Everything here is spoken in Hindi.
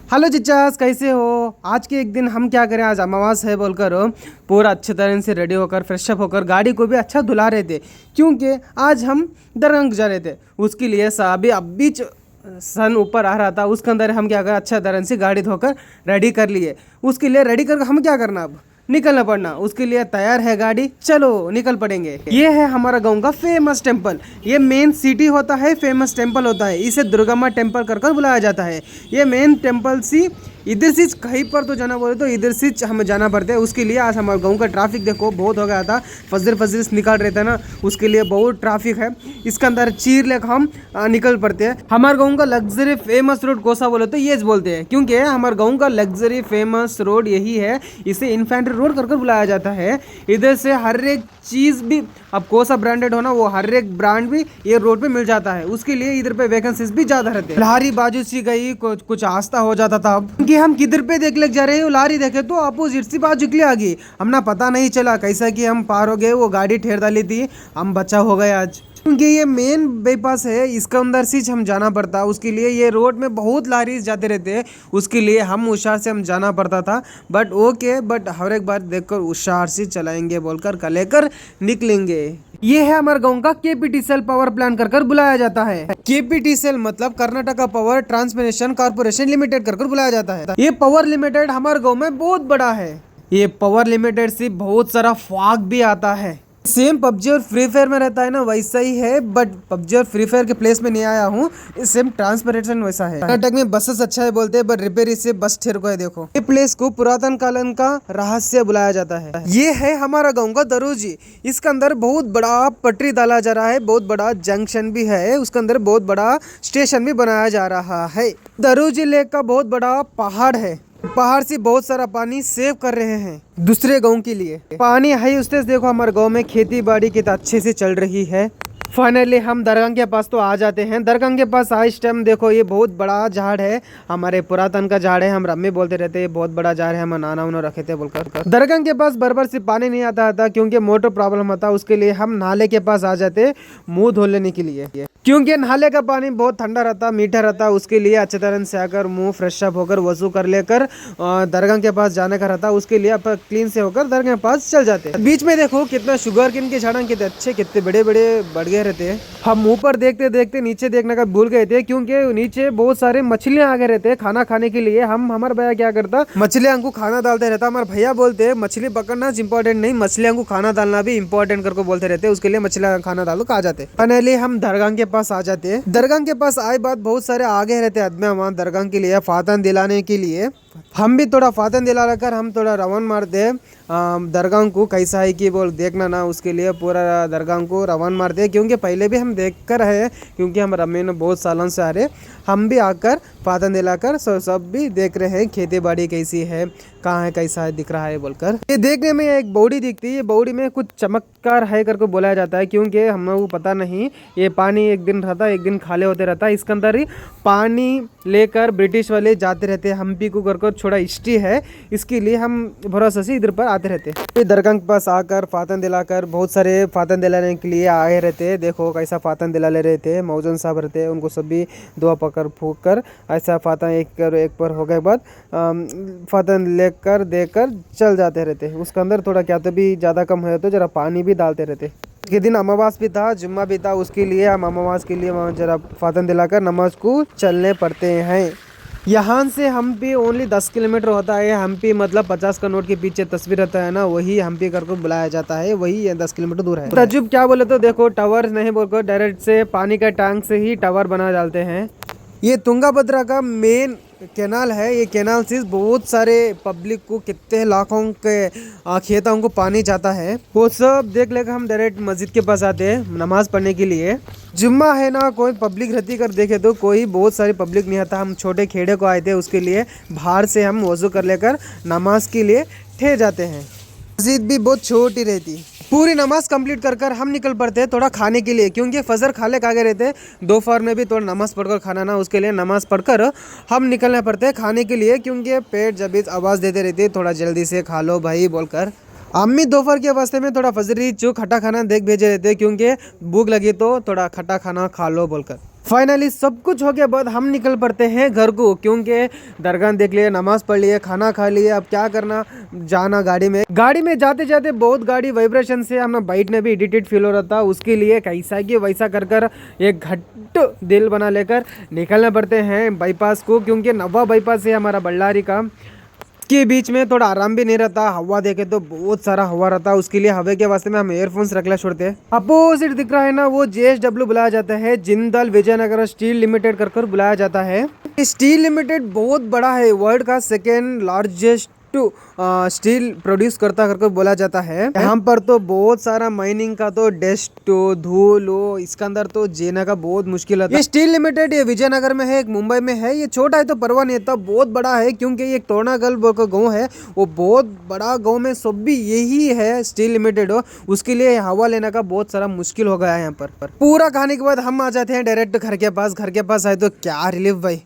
हेलो चिच्चास, कैसे हो? आज के एक दिन हम क्या करें, आज अमावस है बोलकर पूरा अच्छे तरह से रेडी होकर फ्रेश अप होकर गाड़ी को भी अच्छा धुला रहे थे, क्योंकि आज हम दरगंग जा रहे थे। उसके लिए अभी सन ऊपर आ रहा था, उसके अंदर हम क्या करें, अच्छा तरह से गाड़ी धोकर रेडी कर लिए। उसके लिए रेडी कर हम क्या करना, अब निकलना पड़ना। उसके लिए तैयार है गाड़ी, चलो निकल पड़ेंगे। ये है हमारा गांव का फेमस टेंपल। ये मेन सिटी होता है, फेमस टेंपल होता है, इसे दुर्गा माँ टेंपल कर बुलाया जाता है। ये मेन टेंपल सी इधर से कहीं पर तो जाना बोले तो इधर से हमें जाना पड़ता है। उसके लिए आज हमारे गांव का ट्रैफिक देखो बहुत हो गया था, फजर निकाल रहे थे ना, उसके लिए बहुत ट्रैफिक है। इसके अंदर चीर लेकर हम निकल पड़ते हैं। हमारे गांव का लग्जरी फेमस रोड कोसा बोले तो ये बोलते हैं, क्योंकि हमारे गांव का लग्जरी फेमस रोड यही है। इसे इन्फेंट्री रोड कर बुलाया जाता है। इधर से हर एक चीज़ भी, अब कौन सा ब्रांडेड हो ना, वो हर एक ब्रांड भी ये रोड पे मिल जाता है। उसके लिए इधर पे वैकेंसीज भी ज्यादा रहते हैं। लारी बाजू सी गई, कुछ आस्था हो जाता था। अब कि हम किधर पे देख ले जा रहे हो, लारी देखे तो अपोजिट सी बाजू के लिए आ गई। हमने पता नहीं चला कैसा कि हम पार हो गए, वो गाड़ी ठेर डाली थी, हम बचा हो गए आज। क्योंकि ये मेन बाईपास है, इसके अंदर से हम जाना पड़ता। उसके लिए ये रोड में बहुत लारी जाते रहते हैं, उसके लिए हम होशियार से हम जाना पड़ता था। बट हर एक बार देखकर होशियार से चलाएंगे बोलकर कल लेकर निकलेंगे। ये है हमारे गांव का केपीटीसीएल पावर प्लांट कर बुलाया जाता है। केपीटीसीएल मतलब Karnataka power transmission corporation limited कर बुलाया जाता है। ये पावर लिमिटेड हमारे गाँव में बहुत बड़ा है। ये पावर लिमिटेड से बहुत सारा फॉग भी आता है। सेम पबजी और फ्री फायर में रहता है ना, वैसा ही है, बट पबजी और फ्री फायर के प्लेस में नहीं आया हूँ। सेम ट्रांसपोर्टेशन वैसा है। कर्नाटक में बसेस अच्छा है बोलते हैं, बट रिपेयर इससे बस ठेर को है। देखो ये प्लेस को पुरातन कालन का रहस्य बुलाया जाता है। ये है हमारा गाँव का दरोजी। इसके अंदर बहुत बड़ा पटरी डाला जा रहा है, बहुत बड़ा जंक्शन भी है, उसके अंदर बहुत बड़ा स्टेशन भी बनाया जा रहा है। दरोजी लेक का बहुत बड़ा पहाड़ है, पहाड़ से बहुत सारा पानी सेव कर रहे हैं दूसरे गांव के लिए। पानी है उससे देखो हमारे गांव में खेती बाड़ी कितना अच्छे से चल रही है। फाइनली हम दरगाह के पास तो आ जाते हैं। दरगाह के पास इस टाइम देखो ये बहुत बड़ा झाड़ है, हमारे पुरातन का झाड़ है। हम रम्मी बोलते रहते हैं, बहुत बड़ा झाड़ है, हम नाना उन्हों रखे थे बोलकर। दरगाह के पास बराबर से पानी नहीं आता था, क्योंकि मोटर प्रॉब्लम होता। उसके लिए हम नाले के पास आ जाते मुंह धो लेने के लिए, क्योंकि नाले का पानी बहुत ठंडा रहता, मीठा रहता। उसके लिए अच्छे तरह से आकर मुंह फ्रेश अप होकर वजू कर लेकर दरगाह के पास जाने का रहता। उसके लिए अपन क्लीन से होकर दरगाह के पास चल जाते। बीच में देखो कितना शुगर केन के झाड़ कितने अच्छे, कितने बड़े बड़े बढ़ गए रहते हैं। हम ऊपर देखते देखते नीचे देखने का भूल गए थे, क्योंकि नीचे बहुत सारे मछलियां आ गए रहते हैं खाना खाने के लिए। हमारा भैया क्या करता, मछलियां को खाना डालते रहता। हमारे भैया बोलते मछली पकड़ना इम्पोर्टेंट नहीं, मछलियां को खाना डालना भी इम्पोर्टेंट करके बोलते रहते। उसके लिए मछलियां खाना डालो कहा जाते। फाइनली हम दरगाह के पास आ जाते हैं। दरगाह के पास आए बाद बहुत सारे आगे रहते आदमी वहाँ दरगाह के लिए फातन दिलाने के लिए। हम भी थोड़ा फातन दिला कर हम थोड़ा रवन मारते हैं दरगाह को, कैसा है कि बोल देखना ना। उसके लिए पूरा दरगाह को रवन मारते हैं, क्योंकि पहले भी हम देख कर है, क्योंकि हम रमे में बहुत सालों से आ रहे। हम भी आकर फातन दिलाकर सब भी देख रहे हैं खेती बाड़ी कैसी है, कहाँ है, कैसा है, दिख रहा है बोलकर। ये देखने में एक बौड़ी दिखती है, बौड़ी में कुछ चमत्कार है करके बोला जाता है, क्योंकि हम लोग को पता नहीं। ये पानी एक दिन रहता, एक दिन खाली होते रहता। इसके अंदर ही पानी लेकर ब्रिटिश वाले जाते रहते। हम्पी को करके थोड़ा हिस्ट्री है, इसके लिए हम भरोसा से इधर पर आते रहते। ये दरगाह के पास आकर फातन दिलाकर बहुत सारे फातन दिलाने के लिए आए रहते। देखो कैसा फातन दिला ले रहे थे, मौजन साहब रहते, उनको सभी दुआ पकड़ फूक कर ऐसा फातन एक पर हो गए बाद फातन लेकर देकर चल जाते रहते। उसके अंदर थोड़ा क्या तो भी ज़्यादा कम है तो जरा पानी भी डालते रहते। के दिन अमावास भी था, जुम्मा भी था, उसके लिए हम अमावास के लिए वहाँ जरा फातन दिलाकर नमाज को चलने पड़ते हैं। यहाँ से हम्पी ओनली 10 किलोमीटर होता है। हम्पी मतलब 50 का नोट के पीछे तस्वीर रहता है ना, वही हम्पी करके बुलाया जाता है, वही 10 किलोमीटर दूर है। तजुब क्या बोले तो देखो टावर नहीं बोलकर डायरेक्ट से पानी का टैंक से ही टावर बना डालते हैं। ये तुंगाभद्रा का मेन कैनाल है। ये कैनाल से बहुत सारे पब्लिक को कितने लाखों के खेतों को पानी जाता है। वो सब देख लेकर हम डायरेक्ट मस्जिद के पास आते हैं नमाज पढ़ने के लिए। जुम्मा है ना, कोई पब्लिक रहती कर देखे तो कोई बहुत सारी पब्लिक नहीं आता। हम छोटे खेड़े को आए थे, उसके लिए बाहर से हम वजू कर लेकर नमाज के लिए ठहर जाते हैं। मस्जिद भी बहुत छोटी रहती। पूरी नमाज कंप्लीट कर हम निकल पड़ते हैं थोड़ा खाने के लिए, क्योंकि फजर खाले आगे रहते। दोपहर में भी थोड़ा नमाज पढ़कर खाना ना, उसके लिए नमाज पढ़कर हम निकलने पड़ते हैं खाने के लिए, क्योंकि पेट जब आवाज़ देते रहते थोड़ा जल्दी से खा लो भाई बोलकर। अम्मी दोपहर के वास्ते में थोड़ा फजरी चूक खट्टा खाना देख भेजे रहते, क्योंकि भूख लगी तो थोड़ा खट्टा खाना खा लो बोलकर। फाइनली सब कुछ हो गया बाद हम निकल पड़ते हैं घर को, क्योंकि दरगाह देख लिए, नमाज पढ़ लिए, खाना खा लिए, अब क्या करना, जाना गाड़ी में जाते जाते बहुत गाड़ी वाइब्रेशन से हम बैठने भी इरिटेट फील हो रहा था। उसके लिए कैसा कि वैसा कर कर एक घट दिल बना लेकर निकलना पड़ते हैं बाईपास को, क्योंकि नवा बाईपास है हमारा बल्लारी का के बीच में थोड़ा आराम भी नहीं रहता। हवा देखे तो बहुत सारा हवा रहता है, उसके लिए हवा के वास्ते में हम एयरफोन्स रखना छोड़ते हैं। अपोजिट दिख रहा है ना, वो JSW बुलाया जाता है, जिंदल विजयनगर स्टील लिमिटेड कर बुलाया जाता है। स्टील लिमिटेड बहुत बड़ा है, वर्ल्ड का सेकेंड लार्जेस्ट स्टील प्रोड्यूस करता करके बोला जाता है। यहाँ पर तो बहुत सारा माइनिंग का तो डस्ट धूल इसके अंदर तो जीना का बहुत मुश्किल है। ये स्टील लिमिटेड ये विजयनगर में है, एक मुंबई में है। ये छोटा है तो परवाह नहीं था, बहुत बड़ा है, क्योंकि ये तोड़ागल का गाँव है, वो बहुत बड़ा गाँव में सब भी यही है स्टील लिमिटेड हो। उसके लिए हवा लेने का बहुत सारा मुश्किल हो गया है यहाँ पर। पूरा खाने के बाद हम आ जाते हैं डायरेक्ट घर के पास। घर के पास आए तो क्या रिलीफ भाई,